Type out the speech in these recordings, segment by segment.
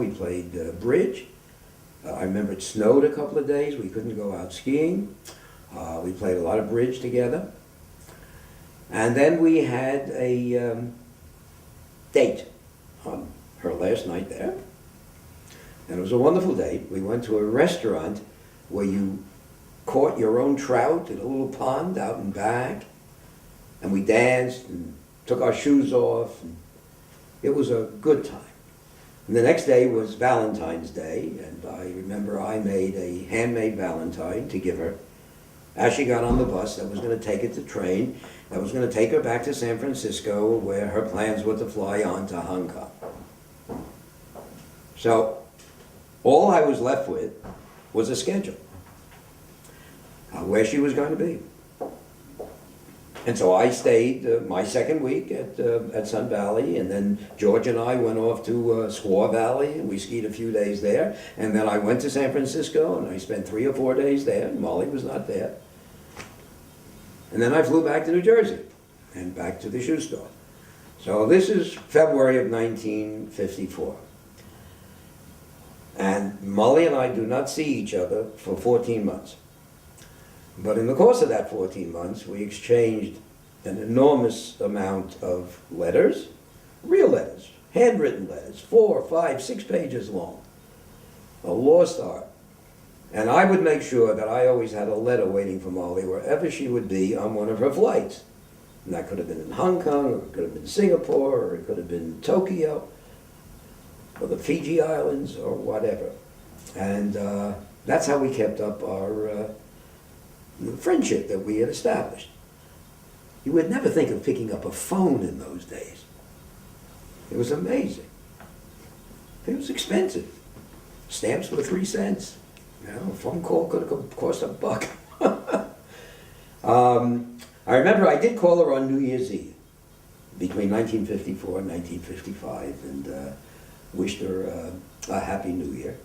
we played bridge. I remember it snowed a couple of days. We couldn't go out skiing. We played a lot of bridge together. And then we had a date on her last night there. And it was a wonderful date. We went to a restaurant where you caught your own trout in a little pond out in back. And we danced and took our shoes off. And it was a good time. And the next day was Valentine's Day, and I remember I made a handmade Valentine to give her as she got on the bus that was going to take her to train, that was going to take her back to San Francisco, where her plans were to fly on to Hong Kong. So all I was left with was a schedule, where she was going to be. And so I stayed my second week at Sun Valley, and then George and I went off to Squaw Valley, and we skied a few days there. And then I went to San Francisco, and I spent 3 or 4 days there, and Molly was not there. And then I flew back to New Jersey, and back to the shoe store. So this is February of 1954. And Molly and I do not see each other for 14 months. But in the course of that 14 months, we exchanged an enormous amount of letters, real letters, handwritten letters, 4, 5, 6 pages long, a lost art. And I would make sure that I always had a letter waiting for Molly wherever she would be on one of her flights. And that could have been in Hong Kong, or it could have been Singapore, or it could have been Tokyo, or the Fiji Islands, or whatever. And that's how we kept up our the friendship that we had established. You would never think of picking up a phone in those days. It was amazing. It was expensive. Stamps were 3 cents. You know, a phone call could have cost $1. I remember I did call her on New Year's Eve between 1954 and 1955, and wished her a Happy New Year.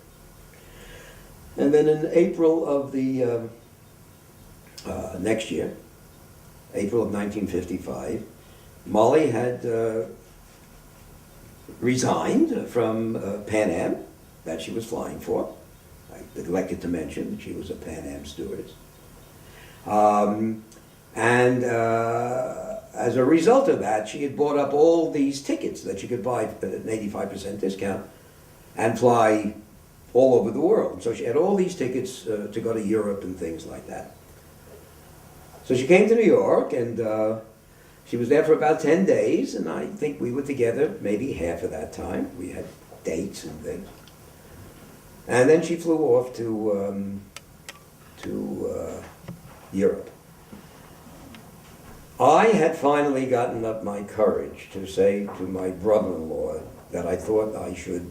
And then in April of the next year, April of 1955, Molly had resigned from Pan Am that she was flying for. I neglected to mention that she was a Pan Am stewardess. As a result of that, she had bought up all these tickets that she could buy at an 85% discount and fly all over the world. So she had all these tickets to go to Europe and things like that. So she came to New York, and she was there for about 10 days, and I think we were together maybe half of that time. We had dates and things. And then she flew off to Europe. I had finally gotten up my courage to say to my brother-in-law that I thought I should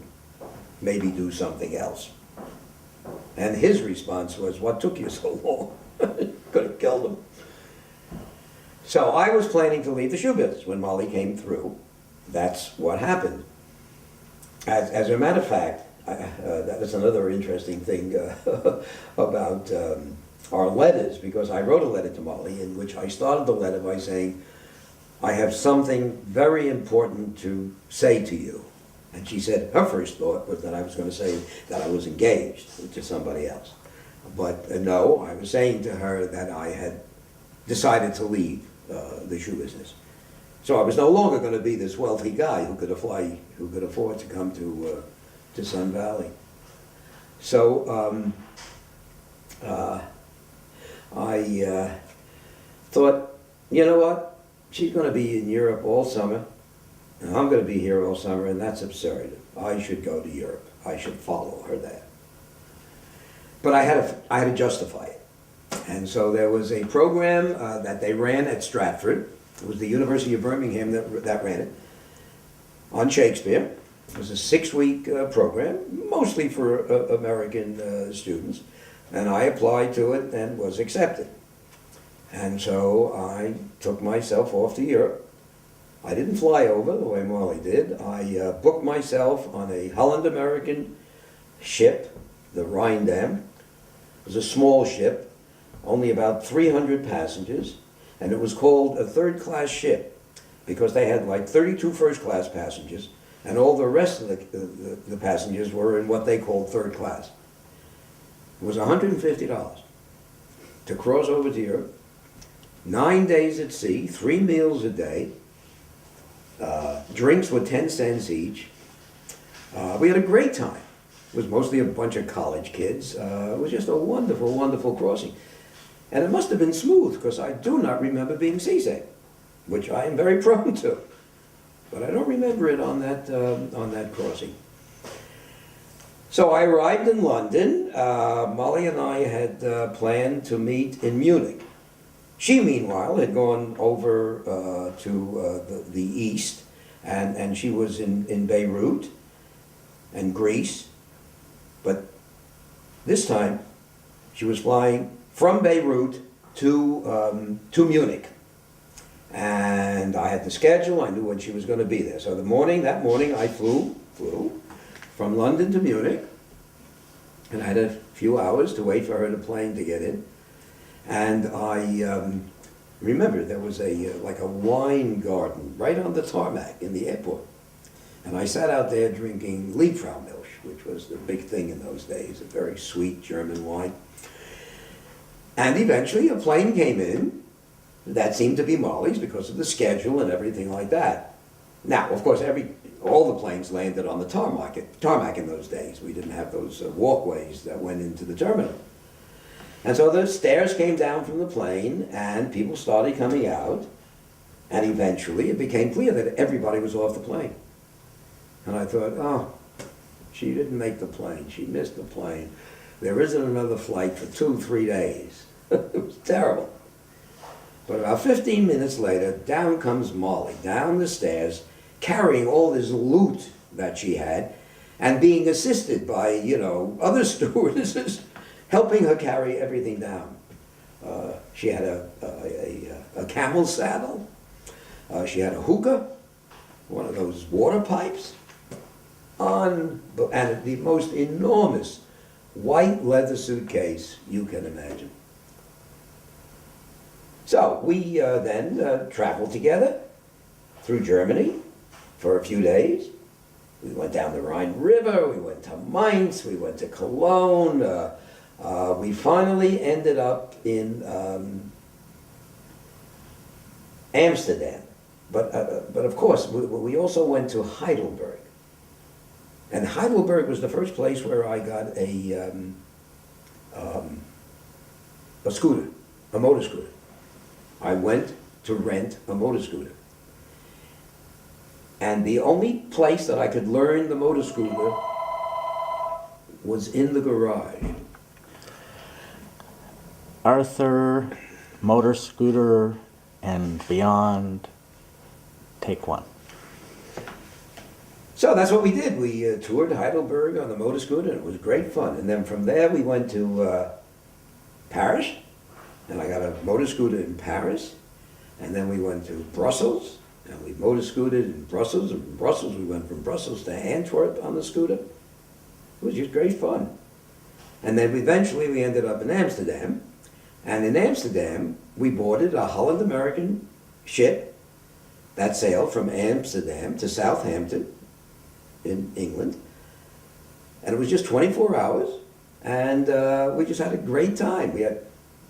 maybe do something else. And his response was, "What took you so long?" Could have killed him. So I was planning to leave the shoe business when Molly came through. That's what happened. As a matter of fact, that was another interesting thing about our letters, because I wrote a letter to Molly in which I started the letter by saying, "I have something very important to say to you." And she said her first thought was that I was going to say that I was engaged to somebody else. But no, I was saying to her that I had decided to leave the shoe business. So I was no longer going to be this wealthy guy who could afford to come to Sun Valley. So I thought, you know what? She's going to be in Europe all summer, and I'm going to be here all summer, and that's absurd. I should go to Europe. I should follow her there. But I had to justify it. And so there was a program that they ran at Stratford. It was the University of Birmingham that ran it, on Shakespeare. It was a 6-week program, mostly for American students. And I applied to it and was accepted. And so I took myself off to Europe. I didn't fly over the way Molly did. I booked myself on a Holland-American ship, the Rhindam. It was a small ship, only about 300 passengers, and it was called a third-class ship because they had like 32 first-class passengers and all the rest of the passengers were in what they called third class. It was $150 to cross over to Europe, 9 days at sea, 3 meals a day, drinks were 10 cents each. We had a great time. It was mostly a bunch of college kids. It was just a wonderful, wonderful crossing. And it must have been smooth, because I do not remember being seasick, which I am very prone to. But I don't remember it on that crossing. So I arrived in London. Molly and I had planned to meet in Munich. She, meanwhile, had gone over to the east, and she was in Beirut and Greece. But this time, she was flying from Beirut to Munich. And I had the schedule. I knew when she was going to be there. So that morning, I flew from London to Munich, and I had a few hours to wait for her plane to get in. And I remember there was like a wine garden right on the tarmac in the airport. And I sat out there drinking Liebfraumilch, which was the big thing in those days, a very sweet German wine. And eventually a plane came in that seemed to be Molly's because of the schedule and everything like that. Now, of course, all the planes landed on the tarmac in those days. We didn't have those walkways that went into the terminal. And so the stairs came down from the plane, and people started coming out, and eventually it became clear that everybody was off the plane. And I thought, oh, she didn't make the plane. She missed the plane. There isn't another flight for 2-3 days. It was terrible. But about 15 minutes later, down comes Molly, down the stairs, carrying all this loot that she had, and being assisted by, other stewardesses helping her carry everything down. She had a camel saddle. She had a hookah, one of those water pipes, and the most enormous white leather suitcase you can imagine. So we then traveled together through Germany for a few days. We went down the Rhine River, we went to Mainz, we went to Cologne. We finally ended up in Amsterdam. But of course, we also went to Heidelberg. And Heidelberg was the first place where I got a scooter, a motor scooter. I went to rent a motor scooter. And the only place that I could learn the motor scooter was in the garage. Arthur, motor scooter, and beyond, take one. So that's what we did. We toured Heidelberg on the motor scooter, and it was great fun. And then from there we went to Paris, and I got a motor scooter in Paris. And then we went to Brussels, and we motor scooted in Brussels. And from Brussels we went from Brussels to Antwerp on the scooter. It was just great fun. And then eventually we ended up in Amsterdam. And in Amsterdam, we boarded a Holland-American ship that sailed from Amsterdam to Southampton in England. And it was just 24 hours, and we just had a great time. We had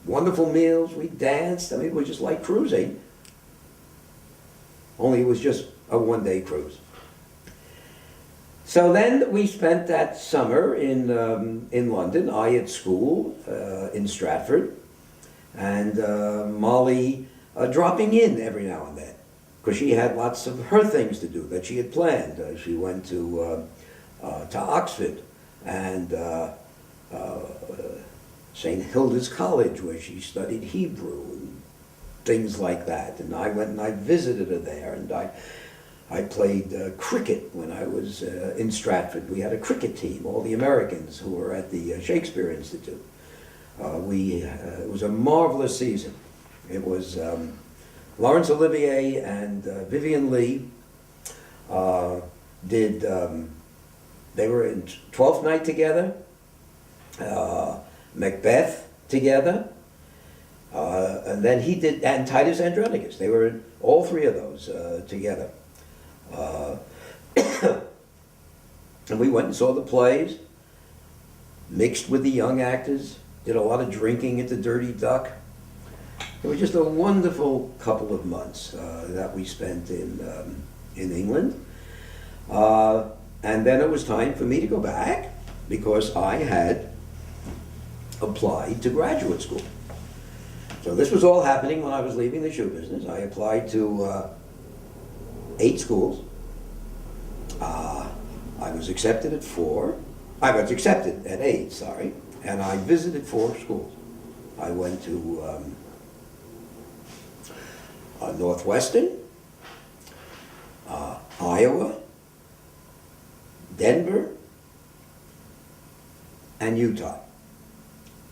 wonderful meals, we danced. I mean, it was just like cruising, only it was just a one-day cruise. So then we spent that summer in London, I at school in Stratford, and Molly dropping in every now and then, because she had lots of her things to do that she had planned. She went to Oxford and St. Hilda's College, where she studied Hebrew and things like that. And I went and I visited her there, and I played cricket when I was in Stratford. We had a cricket team, all the Americans who were at the Shakespeare Institute. It was a marvelous season. It was Laurence Olivier and Vivian Leigh they were in Twelfth Night together, Macbeth together, and then he did, and Titus Andronicus. They were in all three of those together. And we went and saw the plays, mixed with the young actors, did a lot of drinking at the Dirty Duck. It was just a wonderful couple of months that we spent in England. And then it was time for me to go back because I had applied to graduate school. So this was all happening when I was leaving the shoe business. I applied to 8 schools. I was accepted at 4. I was accepted at 8, sorry. And I visited 4 schools. I went to Northwestern, Iowa, Denver, and Utah.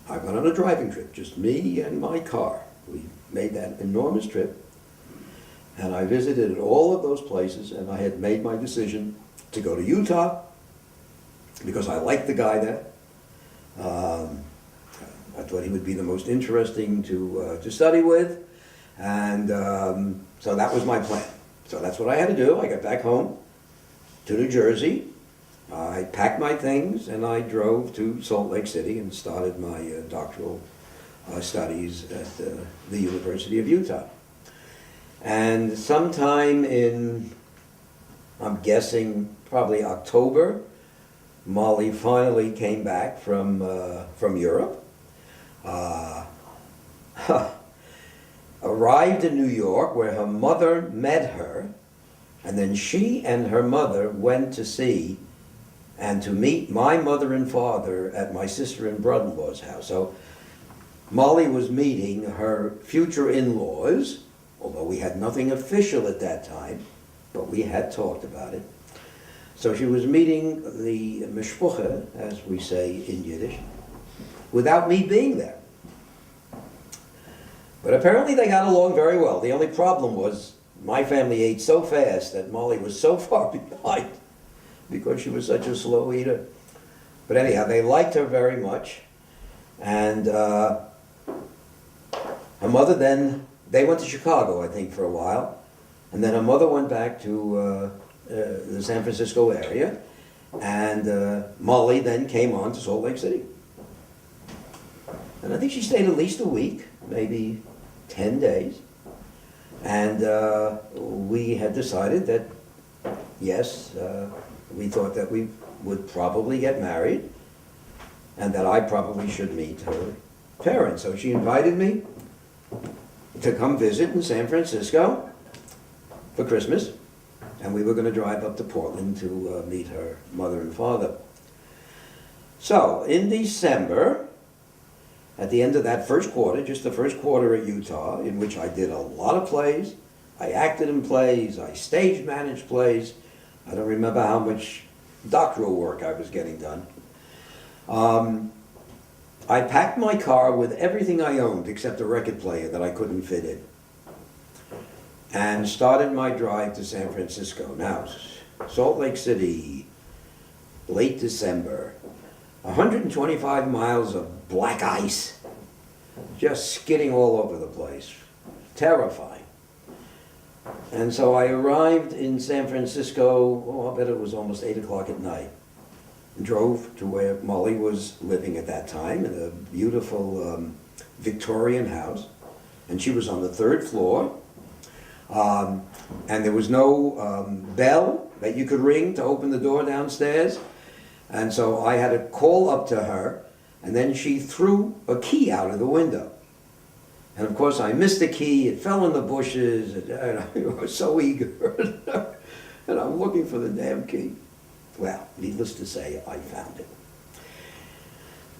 I went on a driving trip, just me and my car. We made that enormous trip, and I visited all of those places, and I had made my decision to go to Utah because I liked the guy there. I thought he would be the most interesting to study with, and so that was my plan. So that's what I had to do. I got back home to New Jersey. I packed my things and I drove to Salt Lake City and started my doctoral studies at the University of Utah. And sometime in, I'm guessing, probably October, Molly finally came back from Europe. Arrived in New York where her mother met her, and then she and her mother went to see and to meet my mother and father at my sister and brother-in-law's house. So Molly was meeting her future in-laws, although we had nothing official at that time, but we had talked about it. So she was meeting the mishpucha, as we say in Yiddish, without me being there. But apparently they got along very well. The only problem was my family ate so fast that Molly was so far behind because she was such a slow eater. But anyhow, they liked her very much. And her mother then, they went to Chicago, I think, for a while. And then her mother went back to the San Francisco area. And Molly then came on to Salt Lake City. And I think she stayed at least a week, maybe 10 days. And we had decided that, yes, we thought that we would probably get married and that I probably should meet her parents. So she invited me to come visit in San Francisco for Christmas, and we were going to drive up to Portland to meet her mother and father. So in December, at the end of that first quarter, just the first quarter at Utah, in which I did a lot of plays, I acted in plays, I stage managed plays, I don't remember how much doctoral work I was getting done. I packed my car with everything I owned except a record player that I couldn't fit in, and started my drive to San Francisco. Now, Salt Lake City, late December, 125 miles of black ice, just skidding all over the place, terrifying. And so I arrived in San Francisco, I bet it was almost 8 o'clock at night, and drove to where Molly was living at that time, in a beautiful Victorian house, and she was on the 3rd floor, and there was no bell that you could ring to open the door downstairs, and so I had to call up to her, and then she threw a key out of the window. And of course I missed the key, it fell in the bushes, and I was so eager, and I'm looking for the damn key. Well, needless to say, I found it.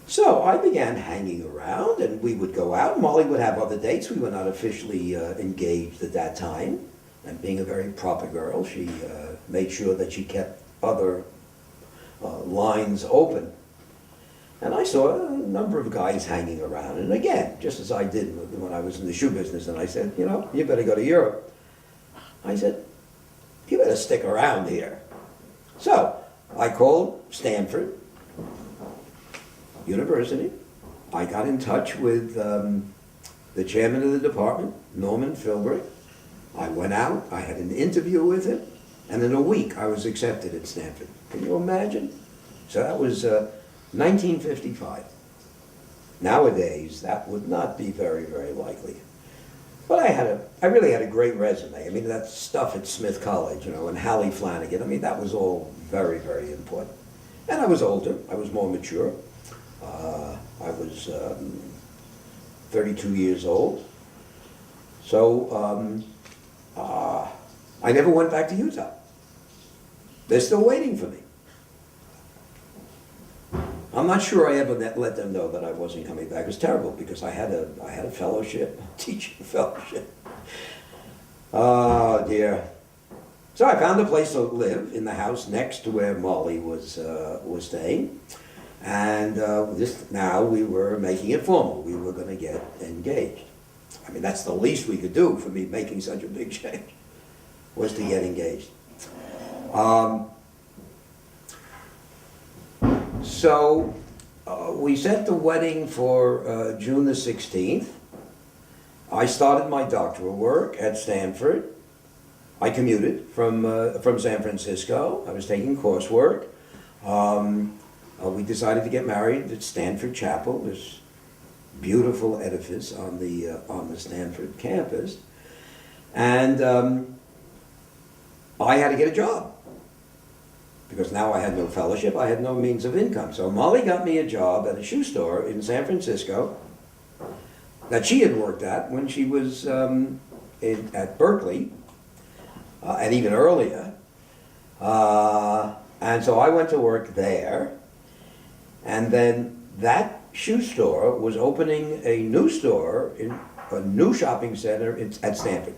So I began hanging around, and we would go out. Molly would have other dates. We were not officially engaged at that time. And being a very proper girl, she made sure that she kept other lines open. And I saw a number of guys hanging around. And again, just as I did when I was in the shoe business, and I said, you know, you better go to Europe. I said, you better stick around here. So I called Stanford University. I got in touch with the chairman of the department, Norman Philbrick. I went out, I had an interview with him, and in a week I was accepted at Stanford. Can you imagine? So that was 1955. Nowadays, that would not be very, very likely. But I really had a great resume. I mean, that stuff at Smith College, and Hallie Flanagan, I mean, that was all very, very important. And I was older, I was more mature. I was 32 years old. So I never went back to Utah. They're still waiting for me. I'm not sure I ever let them know that I wasn't coming back. It was terrible because I had a fellowship, teaching fellowship. Oh dear. So I found a place to live in the house next to where Molly was staying, and now we were making it formal. We were going to get engaged. I mean, that's the least we could do for me making such a big change, was to get engaged. So we set the wedding for June the 16th. I started my doctoral work at Stanford. I commuted from San Francisco. I was taking coursework. We decided to get married at Stanford Chapel, this beautiful edifice on the Stanford campus. And I had to get a job, because now I had no fellowship, I had no means of income. So Molly got me a job at a shoe store in San Francisco that she had worked at when she was at Berkeley, and even earlier. And so I went to work there, and then that shoe store was opening a new store in a new shopping center at Stanford,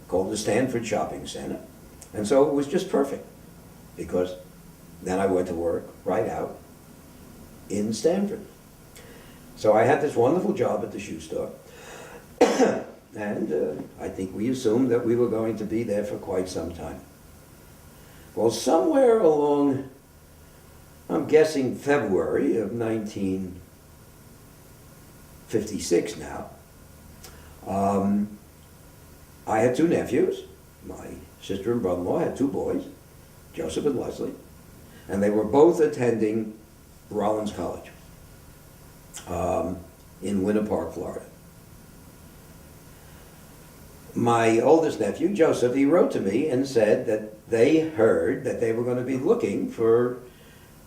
called the Stanford Shopping Center. And so it was just perfect, because then I went to work right out in Stanford. So I had this wonderful job at the shoe store. And I think we assumed that we were going to be there for quite some time. Well, somewhere along, I'm guessing February of 1956 now, I had two nephews. My sister and brother-in-law had two boys, Joseph and Leslie, and they were both attending Rollins College in Winter Park, Florida. My oldest nephew, Joseph, he wrote to me and said that they heard that they were going to be looking for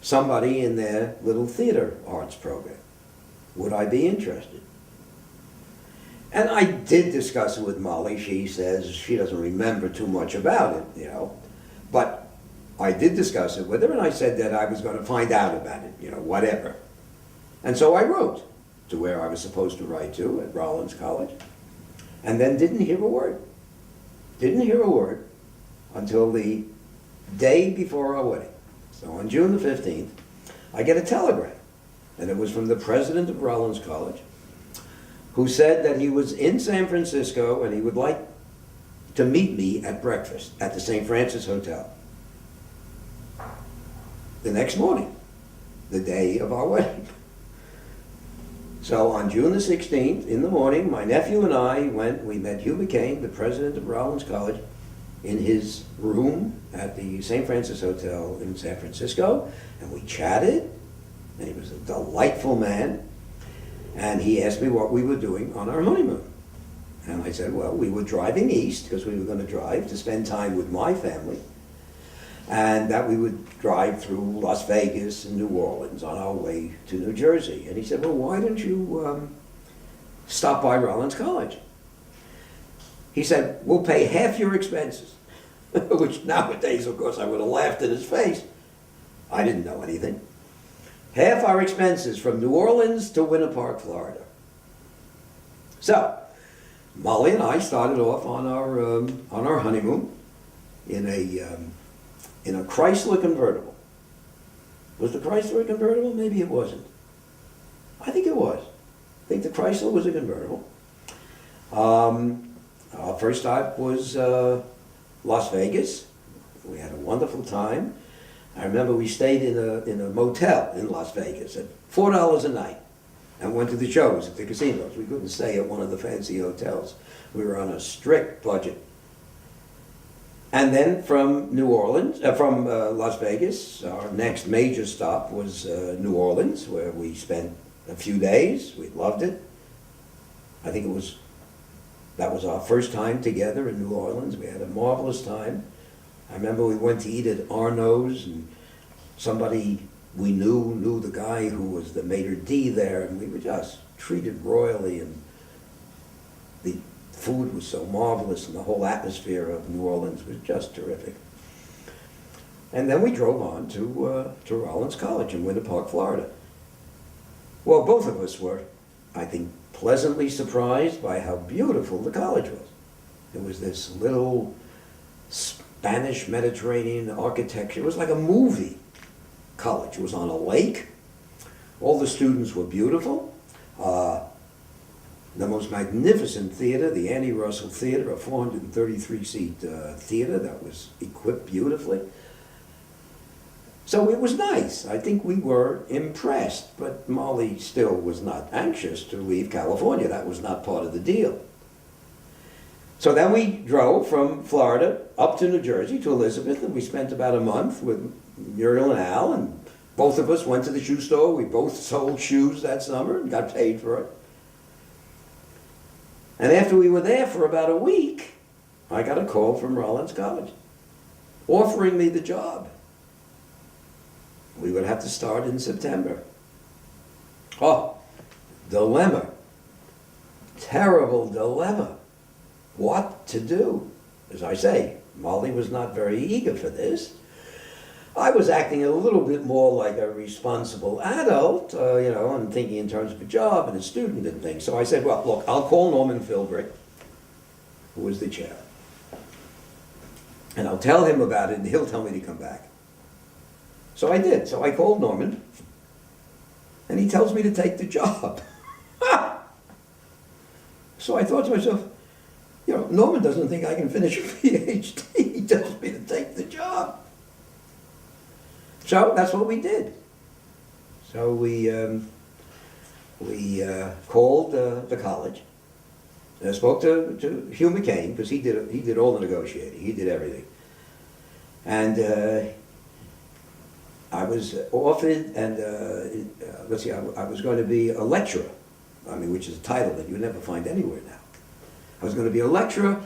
somebody in their little theater arts program. Would I be interested? And I did discuss it with Molly. She says she doesn't remember too much about it, but I did discuss it with her, and I said that I was going to find out about it, whatever. And so I wrote to where I was supposed to write to, at Rollins College, and then didn't hear a word. Didn't hear a word until the day before our wedding. So on June the 15th, I get a telegram, and it was from the president of Rollins College, who said that he was in San Francisco and he would like to meet me at breakfast at the St. Francis Hotel the next morning, the day of our wedding. So on June the 16th, in the morning, my nephew and I we met Hugh McCain, the president of Rollins College, in his room at the St. Francis Hotel in San Francisco, and we chatted, and he was a delightful man, and he asked me what we were doing on our honeymoon. And I said, well, we were driving east, because we were going to drive to spend time with my family, and that we would drive through Las Vegas and New Orleans on our way to New Jersey. And he said, well, why don't you stop by Rollins College? He said, we'll pay half your expenses, which nowadays, of course, I would have laughed in his face. I didn't know anything. Half our expenses from New Orleans to Winter Park, Florida. So, Molly and I started off on our honeymoon in a Chrysler convertible. Was the Chrysler a convertible? Maybe it wasn't. I think it was. I think the Chrysler was a convertible. Our first stop was Las Vegas. We had a wonderful time. I remember we stayed in a motel in Las Vegas at $4 a night and went to the shows at the casinos. We couldn't stay at one of the fancy hotels. We were on a strict budget. And then from Las Vegas, our next major stop was New Orleans, where we spent a few days. We loved it. I think that was our first time together in New Orleans. We had a marvelous time. I remember we went to eat at Arno's, and somebody we knew the guy who was the maitre d' there, and we were just treated royally, and the food was so marvelous, and the whole atmosphere of New Orleans was just terrific. And then we drove on to Rollins College in Winter Park, Florida. Well, both of us were, I think, pleasantly surprised by how beautiful the college was. It was this little Spanish Mediterranean architecture. It was like a movie college. It was on a lake. All the students were beautiful. The most magnificent theater, the Annie Russell Theater, a 433-seat theater that was equipped beautifully. So it was nice. I think we were impressed, but Molly still was not anxious to leave California. That was not part of the deal. So then we drove from Florida up to New Jersey, to Elizabeth, and we spent about a month with Muriel and Al, and both of us went to the shoe store. We both sold shoes that summer and got paid for it. And after we were there for about a week, I got a call from Rollins College offering me the job. We would have to start in September. Oh, dilemma. Terrible dilemma. What to do? As I say, Molly was not very eager for this. I was acting a little bit more like a responsible adult, and thinking in terms of a job and a student and things. So I said, well, look, I'll call Norman Philbrick, who was the chair, and I'll tell him about it, and he'll tell me to come back. So I did. So I called Norman, and he tells me to take the job. So I thought to myself, Norman doesn't think I can finish a PhD. He tells me to take the job. So that's what we did. So we called the college. I spoke to Hugh McCain, because he did all the negotiating. He did everything. And I was offered, and I was going to be a lecturer, which is a title that you never find anywhere now. I was going to be a lecturer,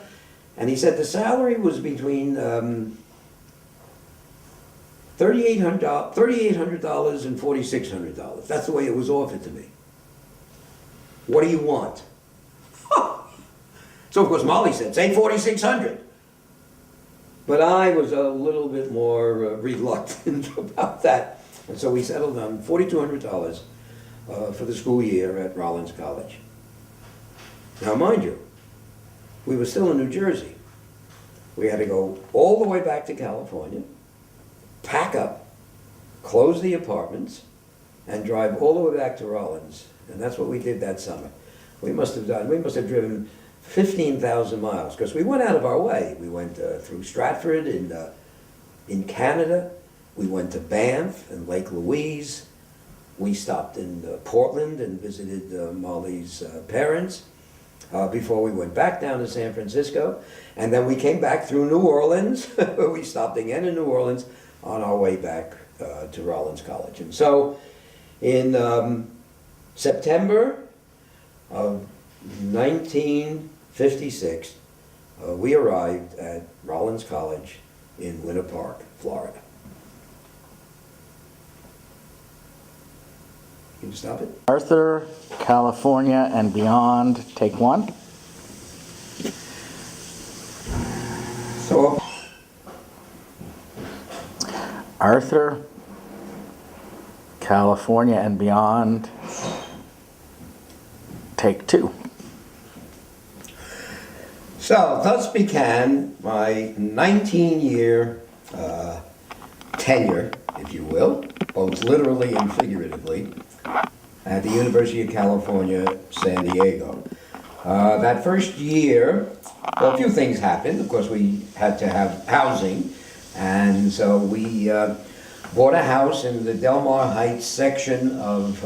and he said the salary was between $3,800 and $4,600. That's the way it was offered to me. What do you want? So of course Molly said, say $4,600. But I was a little bit more reluctant about that. And so we settled on $4,200 for the school year at Rollins College. Now mind you, we were still in New Jersey. We had to go all the way back to California, pack up, close the apartments, and drive all the way back to Rollins. And that's what we did that summer. We must have driven 15,000 miles, because we went out of our way. We went through Stratford in Canada. We went to Banff and Lake Louise. We stopped in Portland and visited Molly's parents before we went back down to San Francisco. And then we came back through New Orleans. We stopped again in New Orleans on our way back to Rollins College. And so in September of 1956, we arrived at Rollins College in Winter Park, Florida. Can you stop it? Arthur, California, and beyond, take one. So, Arthur, California, and beyond, take two. So thus began my 19-year tenure, if you will, both literally and figuratively, at the University of California, San Diego. That first year, well, a few things happened. Of course, we had to have housing, and so we bought a house in the Del Mar Heights section of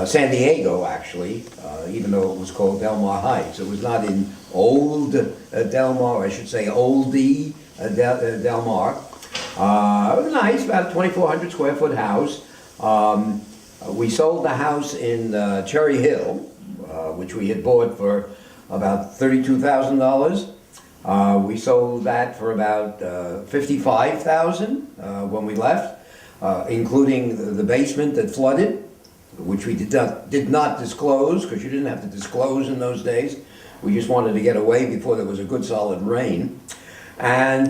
San Diego, actually, even though it was called Del Mar Heights. It was not in old Del Mar, I should say oldie Del Mar. It was nice, about a 2,400 square foot house. We sold the house in Cherry Hill, which we had bought for about $32,000. We sold that for about $55,000 when we left, including the basement that flooded, which we did not disclose, because you didn't have to disclose in those days. We just wanted to get away before there was a good solid rain. And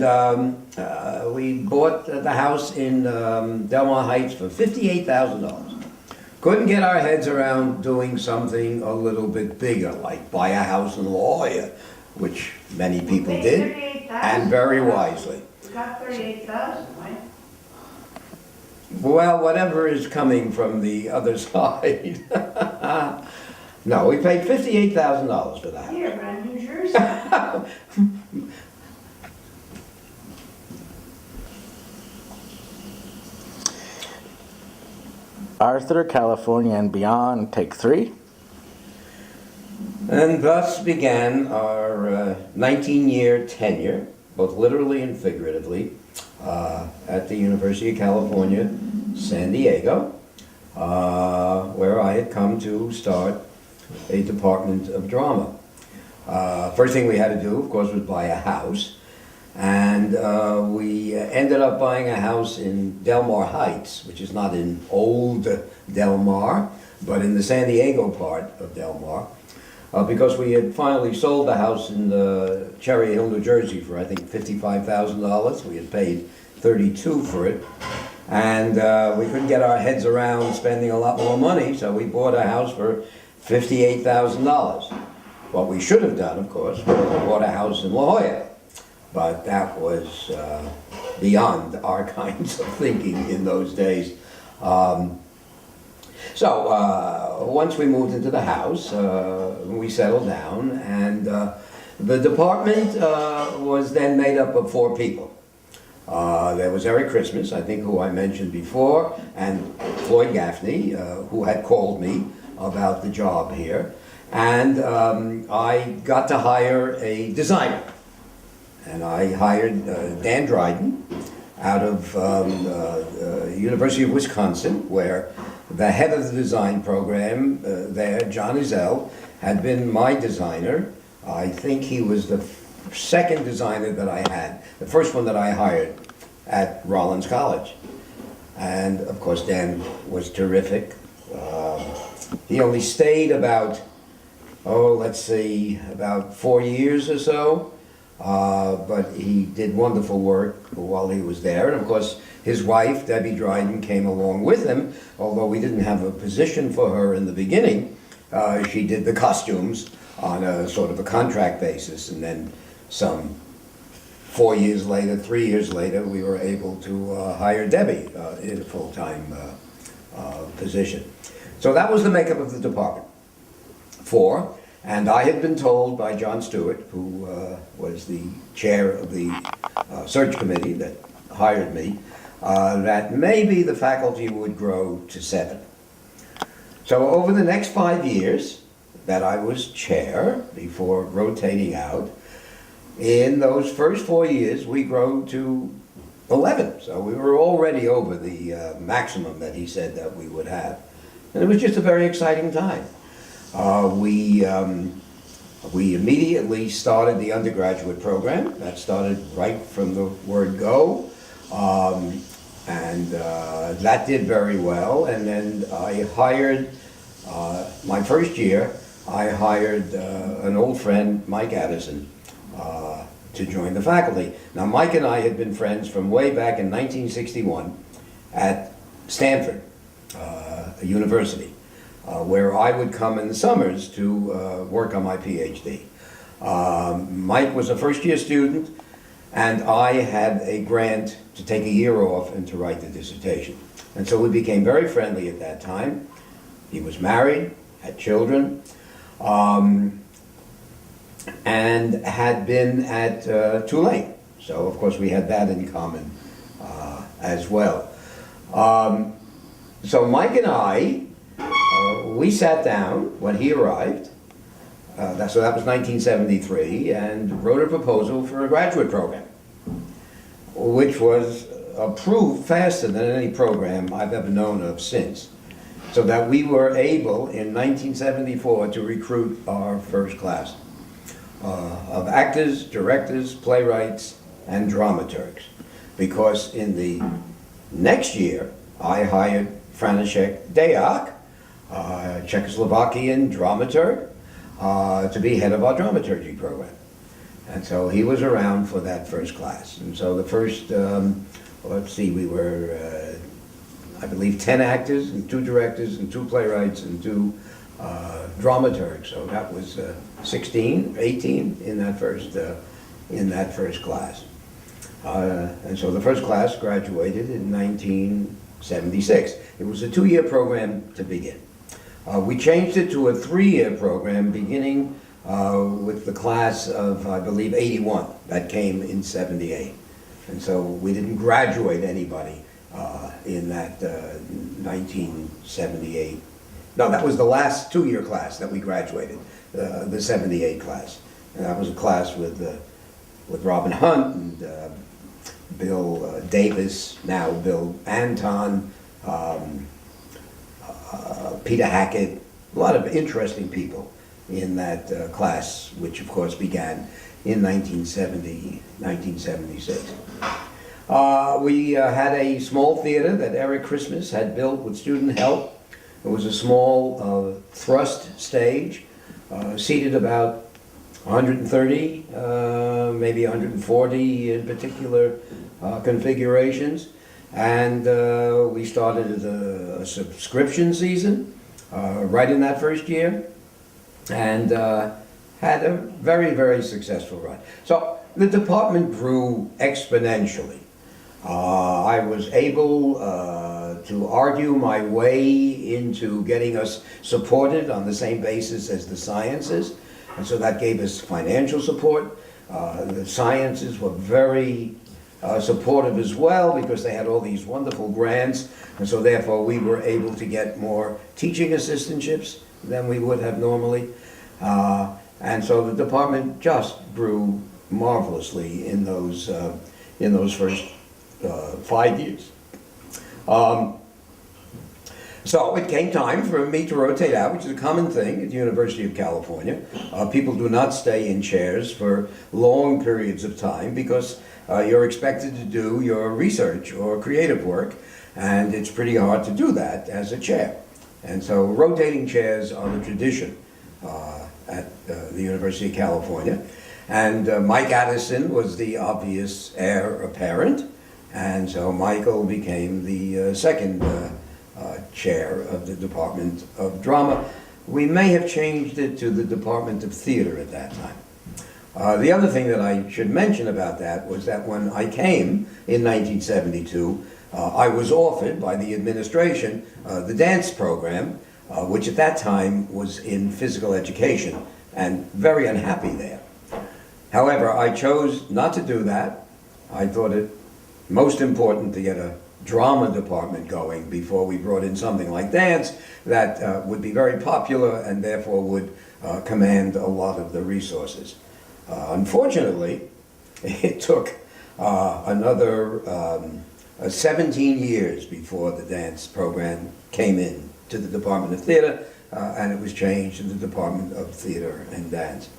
we bought the house in Del Mar Heights for $58,000. Couldn't get our heads around doing something a little bit bigger, like buy a house in La Jolla, which many people did, and very wisely. You got 38,000, right? Well, whatever is coming from the other side. No, we paid $58,000 for that. Here, but in New Jersey. Arthur, California and Beyond, take 3. And thus began our 19-year tenure, both literally and figuratively, at the University of California, San Diego, where I had come to start a department of drama. First thing we had to do, of course, was buy a house. And we ended up buying a house in Del Mar Heights, which is not in old Del Mar, but in the San Diego part of Del Mar, because we had finally sold the house in Cherry Hill, New Jersey for, I think, $55,000. We had paid $32,000 for it. And we couldn't get our heads around spending a lot more money, so we bought a house for $58,000. What we should have done, of course, was bought a house in La Jolla. But that was beyond our kinds of thinking in those days. So once we moved into the house, we settled down, and the department was then made up of 4 people. There was Eric Christmas, I think, who I mentioned before, and Floyd Gaffney, who had called me about the job here. And I got to hire a designer. And I hired Dan Dryden out of University of Wisconsin, where the head of the design program there, John Ezell, had been my designer. I think he was the second designer that I had, the first one that I hired at Rollins College. And of course, Dan was terrific. He only stayed about, about 4 years or so. But he did wonderful work while he was there. And of course, his wife, Debbie Dryden, came along with him, although we didn't have a position for her in the beginning. She did the costumes on a sort of a contract basis, and then some 4 years later, 3 years later, we were able to hire Debbie in a full-time position. So that was the makeup of the department. 4. And I had been told by John Stewart, who was the chair of the search committee that hired me, that maybe the faculty would grow to 7. So over the next 5 years that I was chair, before rotating out, in those first 4 years we grew to 11. So we were already over the maximum that he said that we would have. And it was just a very exciting time. We immediately started the undergraduate program. That started right from the word go. And that did very well. And then I hired, my first year, I hired an old friend, Mike Addison, to join the faculty. Now, Mike and I had been friends from way back in 1961 at Stanford University, where I would come in the summers to work on my PhD. Mike was a first-year student, and I had a grant to take a year off and to write the dissertation. And so we became very friendly at that time. He was married, had children, and had been at Tulane. So, of course, we had that in common as well. So Mike and I, we sat down when he arrived, so that was 1973, and wrote a proposal for a graduate program. which was approved faster than any program I've ever known of since. So that we were able in 1974 to recruit our first class of actors, directors, playwrights, and dramaturgs. Because in the next year, I hired František Dejak, Czechoslovakian dramaturg, to be head of our dramaturgy program. And so he was around for that first class. And so the first, let's see, we were, I believe, 10 actors and 2 directors and 2 playwrights and 2 dramaturgs. So that was 16, 18 in that first class. And so the first class graduated in 1976. It was a 2-year program to begin. We changed it to a 3-year program beginning with the class of, I believe, 81 that came in 78. And so we didn't graduate anybody in that 1978. No, that was the last 2-year class that we graduated, the 78 class. And that was a class with Robin Hunt and Bill Davis, now Bill Anton, Peter Hackett, a lot of interesting people in that class, which of course began in 1976. We had a small theater that Eric Christmas had built with student help. It was a small thrust stage, seated about 130, maybe 140 in particular configurations. And we started a subscription season right in that first year, and had a very, very successful run. So the department grew exponentially. I was able to argue my way into getting us supported on the same basis as the sciences, and so that gave us financial support. The sciences were very supportive as well, because they had all these wonderful grants, and so therefore we were able to get more teaching assistantships than we would have normally. And so the department just grew marvelously in those first 5 years. So it came time for me to rotate out, which is a common thing at the University of California. People do not stay in chairs for long periods of time because you're expected to do your research or creative work, and it's pretty hard to do that as a chair. And so rotating chairs are the tradition at the University of California. And Mike Addison was the obvious heir apparent, and so Michael became the second chair of the Department of Drama. We may have changed it to the Department of Theater at that time. The other thing that I should mention about that was that when I came in 1972, I was offered by the administration the dance program, which at that time was in physical education, and very unhappy there. However, I chose not to do that. I thought it most important to get a drama department going before we brought in something like dance that would be very popular and therefore would command a lot of the resources. Unfortunately, it took another 17 years before the dance program came in to the Department of Theater, and it was changed to the Department of Theater and Dance.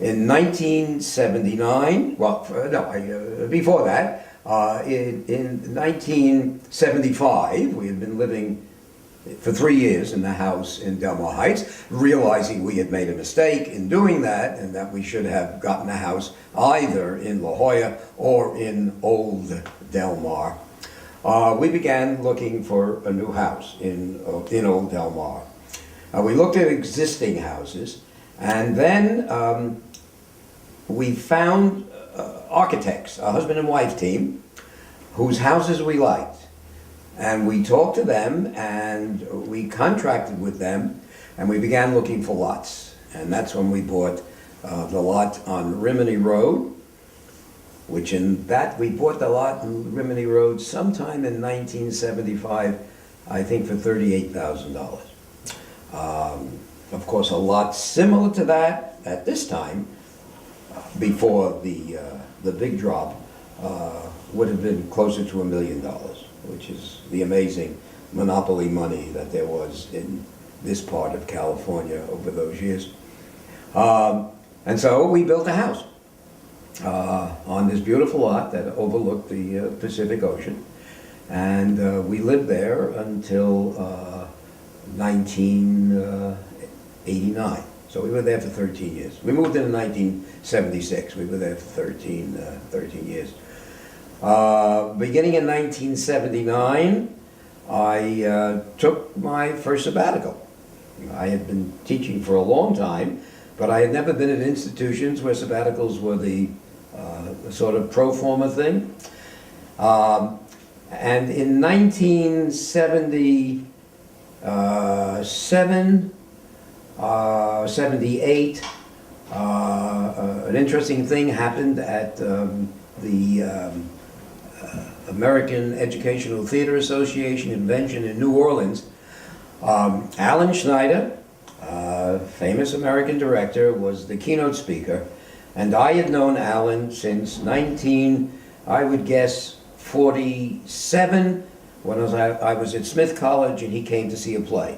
In 1979, before that, in 1975, we had been living for 3 years in the house in Del Mar Heights, realizing we had made a mistake in doing that and that we should have gotten a house either in La Jolla or in Old Del Mar. We began looking for a new house in Old Del Mar. We looked at existing houses, and then we found architects, a husband and wife team, whose houses we liked. And we talked to them, and we contracted with them, and we began looking for lots. And that's when we bought the lot on Rimini Road, which we bought the lot on Rimini Road sometime in 1975, I think for $38,000. Of course, a lot similar to that at this time, before the big drop, would have been closer to $1 million, which is the amazing monopoly money that there was in this part of California over those years. And so we built a house on this beautiful lot that overlooked the Pacific Ocean. And we lived there until 1989. So we were there for 13 years. We moved in 1976. We were there for 13 years. Beginning in 1979, I took my first sabbatical. I had been teaching for a long time, but I had never been in institutions where sabbaticals were the sort of pro forma thing. And in 1977, 78, an interesting thing happened at the American Educational Theater Association convention in New Orleans. Alan Schneider, famous American director, was the keynote speaker, and I had known Alan since I would guess, 47, when I was at Smith College and he came to see a play.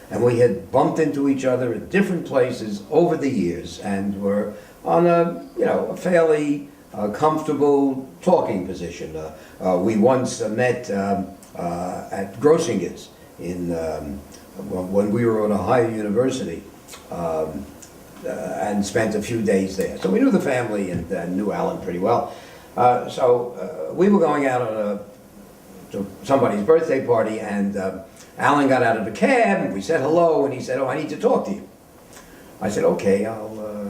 And we had bumped into each other at different places over the years and were on a fairly comfortable talking position. We once met at Grossinger's when we were at Ohio University, and spent a few days there. So we knew the family and knew Alan pretty well. So we were going out to somebody's birthday party, and Alan got out of a cab, and we said hello, and he said, "Oh, I need to talk to you." I said, "Okay, I'll